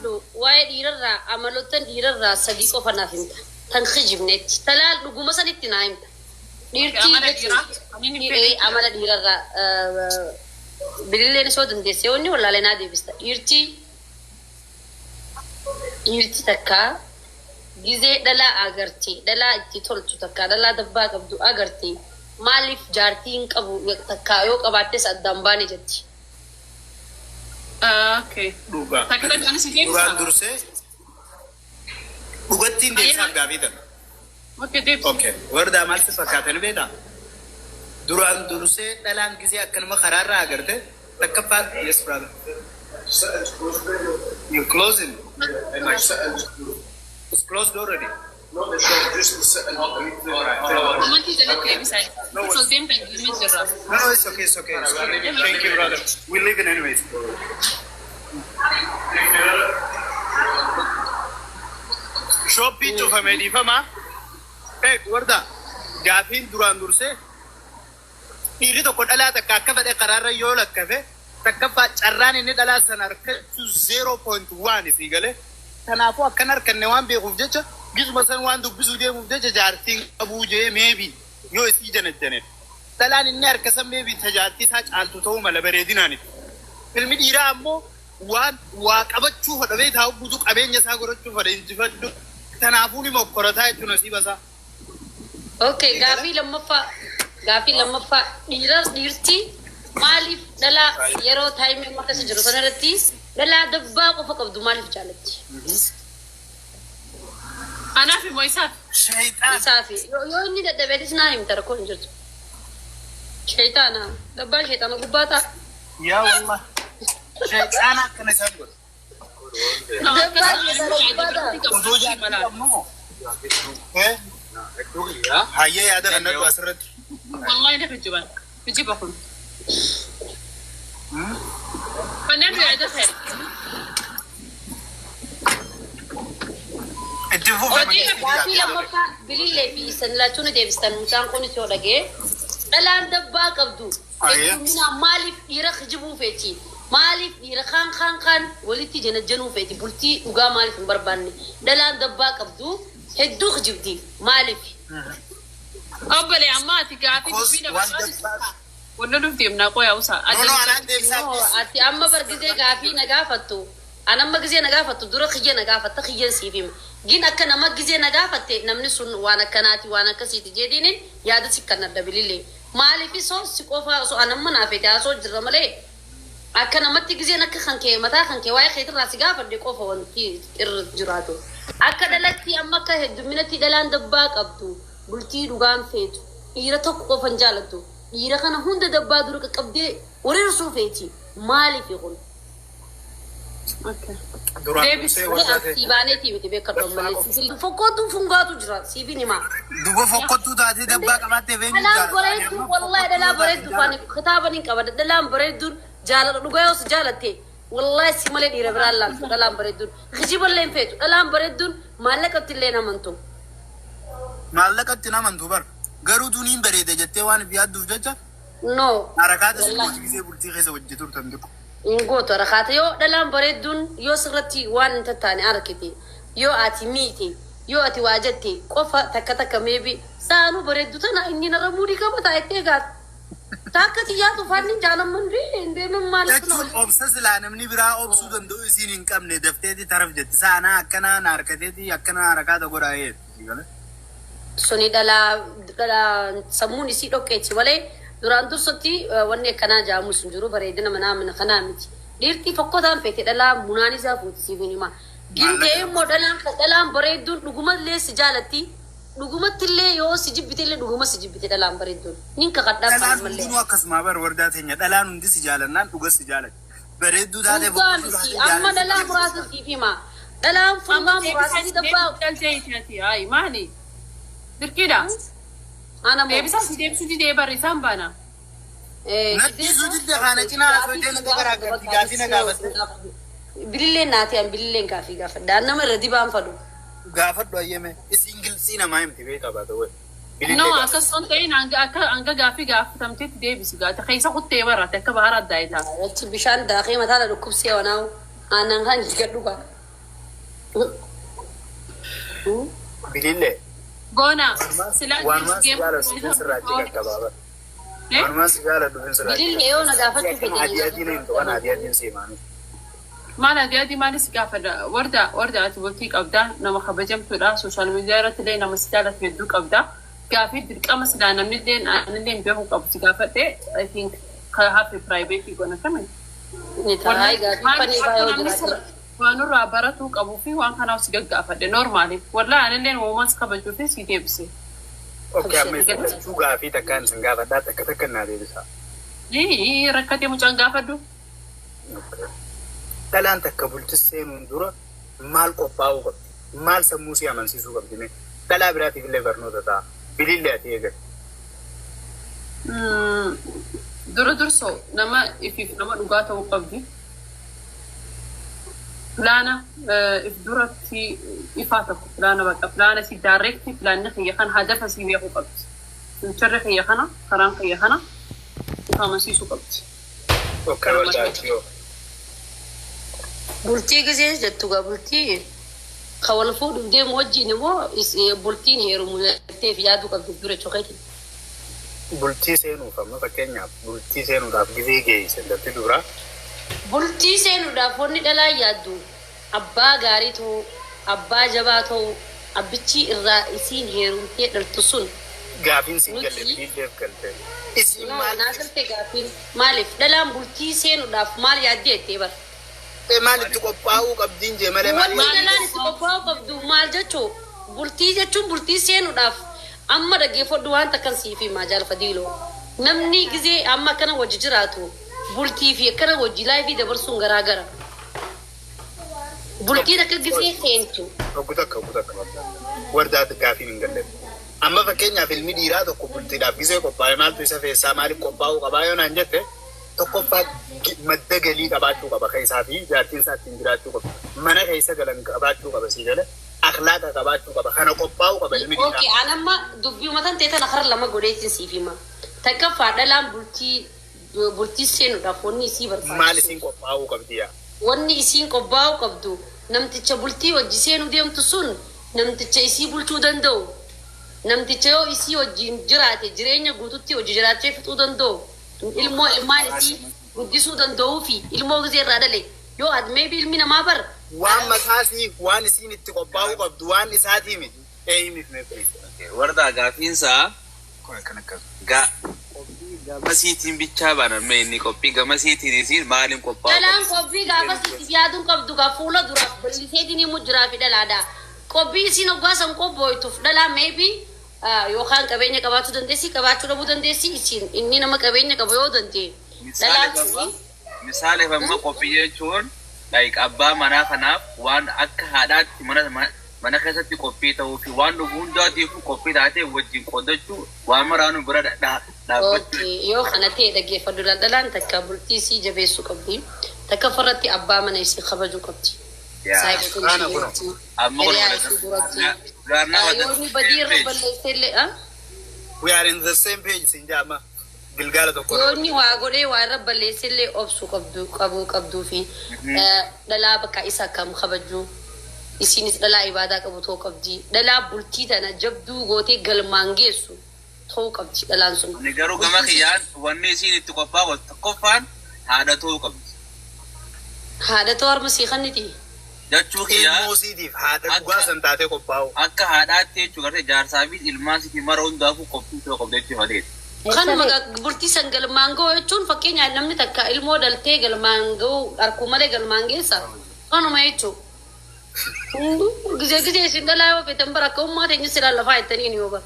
قبله وايد يرى عملوتن يرى صديقه فنافنت تنخجب نت تلال نقوم مثلا نتنايم ديرتي عمل يرى بالله نسود ندسيوني ولا لنا دي بس يرتي تكا جزء دلا أغرتي دلا تطول تكا دلا دبا قبضو أغرتي مالف جارتين كابو تكا يو كباتس الدمباني جتي اوكي تكلم انا سيدي دوران درسه وقتين دي ساب غابيدا اوكي وردا مالس فكاتن بيدا دوران درسه دلان غزي اكن ما خرار اغرته تكفا يس برادر you closing it's closed already No, the show just the sitting on the ما انت جلت لي بساي so them can give me the rough no it's okay thank you brother we live in anyways شو بيتو فمدي فما وردا غافين دوران درسه يريد كو دلا تكاكفه دي قرار يولك كفه تكفا چران ني دلا سنر 0.1 سيغله تنافو كنر كنوان بيغوف جچ جيز مثلا واندو بزو دي مبدجه جارتين ابو جي ميبي يو سي جنجنه تلان النار كسم ميبي تجارتي تاج انتو تو ملبريديناني فيلم ديرا امو وان واقبچو فدبي تاو بوزو قبين يساغورچو فدين جفدو تنافوني مقرتا يتنسي بسا اوكي غافي لما فا ديرتي مالف دلا يرو تايم ما كسجرو سنرتي دلا دبا قفقبدو مالف جالتي أنا في مويسات شيطان صافي يو إني ده بيتش نايم ترى كون جرت شيطانا دبا شيطانا قباتا يا والله شيطانا كنا سنقول وزوجة مو إيه هيا يا ده أنا بسرت والله ده بيجيبان بيجيب أكون فنان في عدة خير Tapi lama pak beli lebih senla cuna dia bisa nuncang kau ni cuma lagi. Dalam debba kabdu. Mina malif ira khjibu feti. Malif ira kan. Waliti jenu feti. Bulti uga malif berbani. Dalam debba kabdu. Heddu khjibdi malif. أبلي أماتي كافي تبينا بس ولا نفتي من أقوى أوسع أتي أما برجزي كافي نجافتو أنا ما جزي نجافتو دورة خيجي نجافت خيجي سيفيم جين أكنا ما جزي نجافت نمني سون وانا كناتي وانا كسيتي جدينين يادا سكنا دبليلي مالي في صوص سكوفا صو أنا ما نافيت أصو جرمالي أكنا ما تجزي نك خنكي متى خنكي واي خير راسي جافت ديكوفا وانتي الجراتو أكنا لكتي أما كهد منتي دلان دباك أبدو بلتي دوغان فيتو إيرا توقو فنجالتو إيرا كان هند دبا دورك كبدي وريرسو فيتي مالي في غل اوكي سيباني تي بيتي بكرم مالي فوقتو فنغاتو جرا سيبيني ما دوغو فوقتو دادي دبا كماتي فين انا بريد والله دلا بريد فاني خطابني كبد دلا بريد جال دوغايوس جالتي والله سيمالي ديره برالله دلا بريد خجيب لين فيتو دلا بريد مالك تلينا منتو مالك نامن دوبر غرو دونين بريده جتي وان بياد دوجا نو حركات سيجي بولتي خيسه وجتور تندكو ingoto rakata yo dalam baredun yo sirati wan tatani arkiti yo ati miti yo ati wajati qofa takataka maybe sanu baredu tana inni na ramudi ka bata etega takati ya to fanni janam mandi inde men malik no obsess la namni bira obsu dando isinin kamne daftedi taraf jet sana akana narkatedi akana harakata goraye digale soni dala samuni si doketi wale duraan dursatti wanni kana jaamus jiru bareedina mana min khanamiti dirti fakkotan fete dala munani za futi sibinima ginte dalaan bareedun dhuguma le sijalati dhuguma tille yo sijibite le dhuguma sijibite dalaan bareedun ninka qadda malle dinu akasma bar wardatenya dalaan undi sijalannan dhuga sijalati bareedu daale amma dalaan murasa sibima dalaan funga murasa dabba kaljeeti ay mani dirkida أنا ما بس أسيب سودي ده بريسام بانا. نتي سودي ده خانة كنا سودي نتكرر كافي نكافت. بليلين ناتي أم بليلين كافي كافت. دارنا مرة بام فلو. كافت دوائية سينجل سينا ما يمتي بيتا باتوه. No, أكسون تين عنك كافي تمتي ده بس قاعد تخيسه خد تبرة تكبر دايتا. بشان داخل مثلا ركوب سيا وناو أنا هنجي كدوكا. Bilile. Gona. Wanma sigara dubin sirraji gaba. Wanma sigara dubin sirraji. Bilile yoo na gaafachuu Kan adiyadin hin wana adiyadin seemani. Maal adii maalis gaafadha warda ati bultii qabda nama kabajamtuudha sooshaal miidiyaa irratti illee nama si jaalatu hedduu qabda gaafii dirqama silaa namni illee anillee beekuu qabu si gaafadhe I think ka hafe private gona kame ni taa'ee gaafii baay'oo jiraatu. Waan irraa baratuu qabuu fi waan kanaaf si gaggaafadhe normaali wallaahi anillee uumamas kabajuu fi si deebise. Okay, amma gaafii takkaan sin gaafadhaa takka naa deebisa. Rakkatee mucaan gaafadhu. Dhalaan takka bulchiseenuun dura maal qophaa'uu qabdi? Maal sammuu si amansiisuu qabdi? Dhalaa biraatiif illee barnoota ta'a. Bilillee ati eegan. Dursoo nama ifiif nama dhugaa ta'uu qabdi. Filaana if duratti ifaa tokko filaana bakka filaana si daareekti filaanni kiyya kana hadafa si beekuu qabdi. Fincharri kiyya kana karaan kiyya kana ifa amansiisuu qabdi. Okay, waltaatiyoo. Bultii gisee jettu gaa bultii ka wal fuudhuuf deemu wajjin immoo bultiin heerumu jettee fi yaaduu qabdu dura chokeeti. Bultii seenuuf amma fakkeenyaaf bultii seenuudhaaf gisee geesse datti dura. Bultii seenuudhaaf wanni dhalaa yaaddu abbaa gaarii ta'uu abbaa jabaa ta'uu abbichi irraa isiin heerumtee dhaltu sun. Gaafiin siin galle bililleef galte. Isiin maal? Naasirtee gaafiin maaliif dhalaan bultii seenuudhaaf maal yaaddeettee bara? Maal itti qophaa'uu qabdiin jee malee maal? Wanni dhalaan itti qophaa'uu qabdu maal jechuu bultii jechuun bultii seenuudhaaf amma dhaggeeffadhu waan takkan siifi maa jaalfadiiloo namni gisee amma akkana wajji jiraatu bultii fi akkana wajji laayifii dabarsuun garaagara. Bultiin akka gisee seentu. Oggu takka wardaatti gaafiin hin galle. Amma fakkeenyaaf ilmi dhiiraa tokko bultiidhaaf gisee qophaa'e maaltu isa feessaa maaliif qophaa'uu qabaa yoo naan jette tokkoffaa madda galii qabaachuu qaba keessaa fi jaartiin isaa ittiin jiraachuu qaba. Mana keessa galan qabaachuu qaba sii gale akhlaaqa qabaachuu qaba kana qophaa'uu qaba ilmi dhiiraa. Okay, anamma dubbii matan ta'e tana kara lama godheetiin siif hima. Takkaffaa dhalaan bultii seenuudhaaf wanni isii barbaachisa. Maal isiin qophaa'uu qabdi yaa? Wanni isiin qophaa'uu qabdu namticha bultii wajji seenuu deemtu sun namticha isii bulchuu danda'u. Namticha yoo isii wajjin jiraate jireenya guututti wajji jiraachee fixuu danda'u. Ilmoo ilmaan isii guddisuu danda'uu fi ilmoo gisee irraa dhale yoo maybe ilmi namaa bar. Waan makaasii waan isiin itti qophaa'uu qabdu waan isaatii miti. Himif meeqii. Warda gaafiinsaa gamasiitiin bichaa baname inni qophii gamasiitiin isiin maaliin qophaa'u? Dhalaan qophii gaafasiitiif yaaduun qabdu gaa fuula duraaf bal'iseetiin himuu jiraa fi dhalaadhaa. Qophii isiin hoggaasan qophooytuuf dhalaa maybe yookaan qabeenya qabaachuu dandeessi qabaachuu dhabuu dandeessi isiin inni nama qabeenya qabu yoo danda'e. Misaaleef amma qophii jechuun abbaa manaa kanaaf waan akka haadhaatti mana keessatti qophii ta'uu fi waan dhugu hundaatiif qophii taatee wajjin qoodachuu waan maraanu bira dhaabbachuu. Yoo kana ta'e dhaggeeffadhu dhalaan takka bultii isii jabeessuu qabdi. Takka farratti abbaa mana isii kabajuu qabdi. We are in the same page sinjama gilgala tokko. Yoonni waa godhee waa irra balleessillee obsu qabduu fi dhalaa bakka isa kam kabajuu isinis dhalaa ibaadaa qabu ta'uu qabdi. Dhalaa bultii tana jabduu gootee galmaan geessu ta'uu qabdi dhalaan sun. Ni garuu gama kiyyaan wanni isiin itti qophaa'u tokkoffaan haadha ta'uu qabdi. Haadha ta'uu harma siiqanniti. Jechuu kiyyaa Ilmoosiitiif haadha dhugaa san taatee qophaa'u. Akka haadhaatti jechuu gartee jaarsaa fi ilmaasiif mara hundaafuu qophii ta'uu qabdi jechuun malee. Kanuma bultii san galmaan ga'u jechuun fakkeenyaaf namni takka ilmoo dhaltee galmaan ga'u harkuu malee galmaan geessa. Kanuma jechuun. Gizee isin dhalaa yoo feetan bara akka ummaa teenya silaa lafaa jettanii ni yoo bara.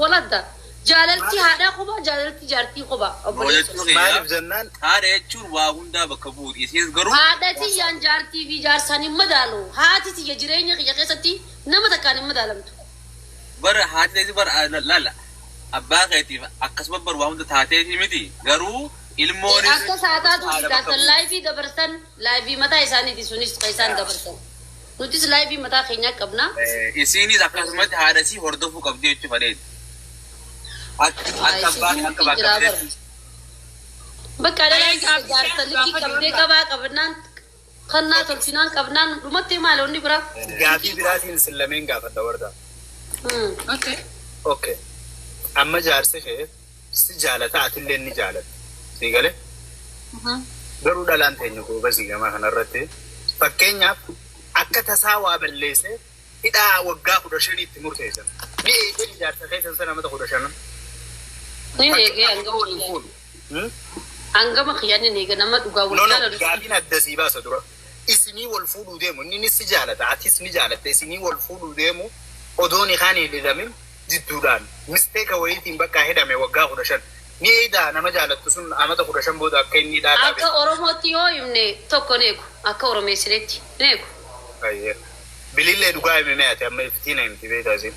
Waladda. Jaalalti haadhaa qoba jaalalti jaartii qoba. Maaliif jennaan? Haadha jechuun waa hundaa bakka buuti. Isinis garuu haadha tiyyaan jaartii fi jaarsaan hin madaalu. Haati tiyya jireenya kiyya keessatti nama takkaan hin madaalamtu. bara haati bara lala abbaa keetiif akkasuma bar waa hunda taateefi miti garuu ilmoon akka saataatu daatan laayivii dabarsan laayivii mataa isaaniiti sunis isaan dabarsan nutis laayivii mataa keenya qabna isinis akkasumatti haadhasii hordofuu qabdi jechuu fadheet akka bakka dhalaa jaarsa liqii qabdee qabaa qabnaan خنات الفنان قبنان رمتي مالوني برا قافي براسين سلمين قافة وردا اوكي اوكي اما جارسه شيء سجالة تعتل اللي جالت سيقاله garuu dhalaan teenya ko basi gama kanarratti fakkeenyaaf akka tasaawaa balleesse hidhaa waggaa 15 itti murteessan ni eegee jaarsa keessan sana mata 15 ni eegee angama khiyani ni ga nama dhugaa wal gaabin addasii baasa dura isinii wal fuudhuu deemu inni si jaalata atis ni jaalatte isinii wal fuudhuu deemu odooni kaanii hidhamin jidduudhaan misteeka wayiitiin bakka hidhame waggaa 15 ni ida nama jaalattu sun amata 15 booda akka inni dhaadhaa akka oromooti yoo himne tokko neeku akka oromeessinetti neeku ayye bilillee dhugaa himne ati amma iftiina himti beekaasin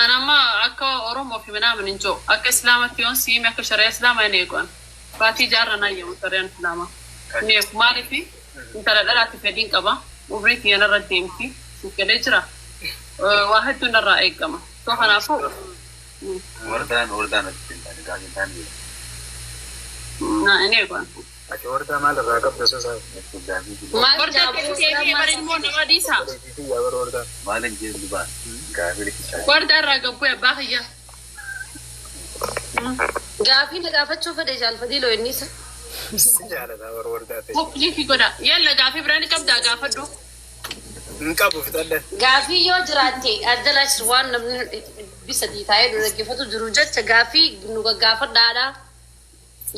anama akka oromoo fi manaa maninjo akka islaamatti yoon siime akka sharia islaamaa neeku baatii jaarrana yoo sharian islaama neeku maalifi intala dhalaatti fedhiin qaba umrii kiyyanarra deemti suuqelee jira waa hedduu narraa eegama soo kanaafuu وردان na ene kwa ati warda maal irraa qabda sosaa warda keetii barin mo nama disa مالن جيل دبا قابل warda irraa gabbu abbaa kiyya gaafii na gaafachuu fedhe jaalfadii innisa si jaalata wardaa ta'e Hoppii godha yalla gaafii biraan qabdaa gaafadhu hin qabu fitalle gaafii yoo jiraatte addalaas waan namni bisa diitaayee dhaggeeffatu jiru jecha gaafii nu gaggaafadhaadha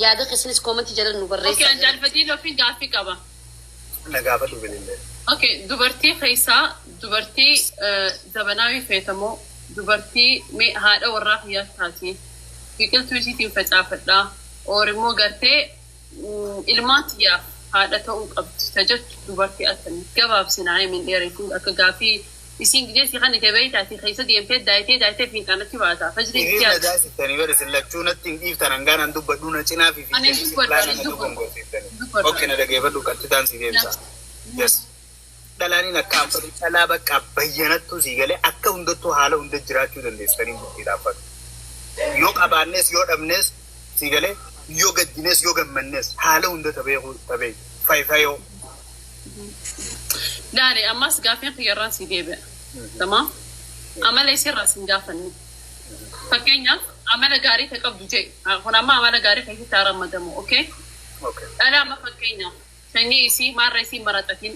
yaada keessaniis koomentii jala nu barreessa. Okay, jaalfatii loofiin gaafii qaba. na gaafadhu bilillee Okay, dubartii keessaa dubartii zabanaawii feetamoo dubartii haadha warraa kiyyaa taati. Biqiltuu isiitiin facaafadhaa. Oorimmoo gartee ilmaan tiyyaaf haadha ta'uu qabdi. Tajaajilu dubartii akkanii gabaabsinaa min dheereetiin akka gaafii isin gideessi kan itti beeytaati keessa deemtee daayitee fiinxanatti baata. Fajrii itti yaada sittanii bari sillachuu natti hin dhiiftan hangaan dubbadhu na cinaa fi okay na dhageeffadhu qattitaan si deebisa yes dhalaaniin akka abbaa dhalaa bakka bayyanattu si galee akka hundattuu haala hunda jiraachuu dandeessanii murtii dhaabbatu yoo qabaannes yoo dhabnes si galee yoo gaddines yoo gammannes haala hunda tabee fayyoo Daare ammas gaafiin xiyyaarraan si deebi'a. Tamam? Amala isirraa sin gaafanni. Fakkeenyaaf amala gaarii ta'e qabdu jee. Kun amma amala gaarii keessatti haramadamu, okay? okay Dhala amma fakkeenyaaf sanyii isii maarra isii maratatiin